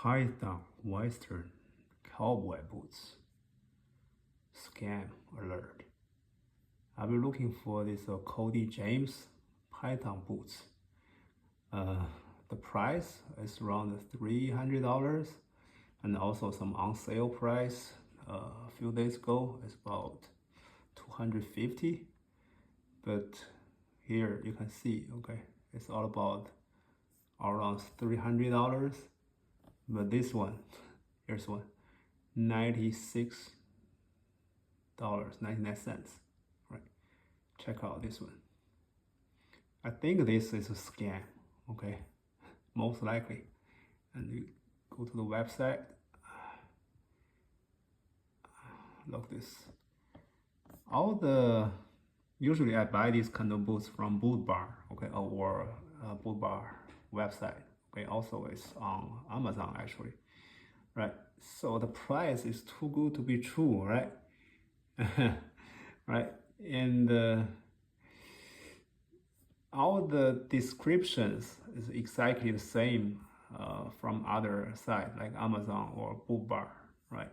Python Western cowboy boots. Scam alert. I've been looking for this Cody James Python boots. The price is around $300 and also some on sale price a few days ago is about $250. But here you can see, okay, it's all about around $300. But this one, here's one, $96.99. Right, check out this one. I think this is a scam, okay, most likely. And you go to the website, look this. Usually I buy these kind of boots from Boot Barn, okay, or Boot Barn website. Okay, also it's on Amazon actually, right? So the price is too good to be true, right? Right, and all the descriptions is exactly the same from other sites like Amazon or Boot Barn, right?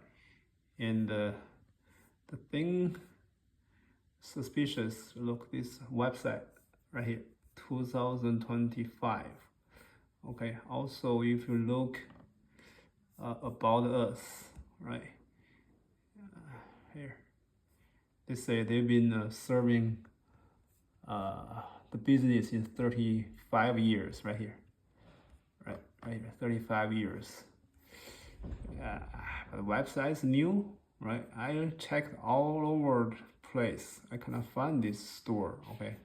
And the thing suspicious, look this website right here, 2025. Okay, also if you look about us, right, here they say they've been serving the business in 35 years, right here, right here, 35 years. The website is new, right? I checked all over the place. I cannot find this store, okay,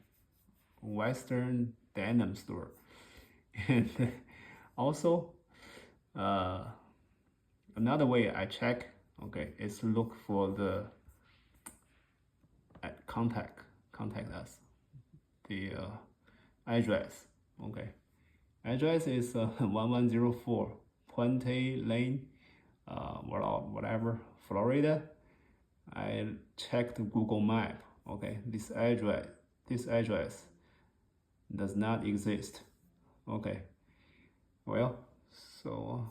Western Denim store. And also another way I check, okay, is to look for the contact us, the address, okay. Address is 1104 Puente Lane, whatever, Florida. I checked Google Map, okay, this address does not exist. Okay, well, so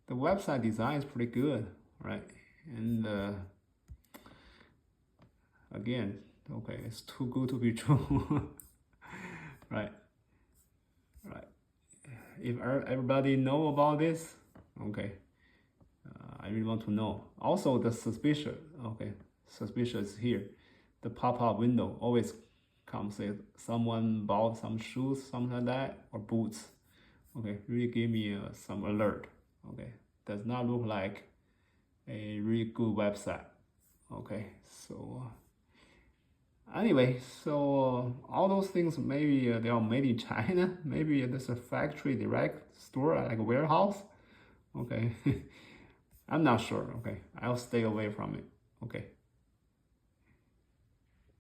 the website design is pretty good, right? And again, okay, it's too good to be true. Right. If everybody know about this, okay, I really want to know. Also the suspicious, okay, suspicious here, the pop-up window always comes with someone bought some shoes, something like that, or boots. Okay, really give me some alert. Okay, does not look like a really good website. Okay, so anyway, so all those things, maybe they are made in China. Maybe there's a factory direct store, like a warehouse. Okay, I'm not sure. Okay, I'll stay away from it. Okay.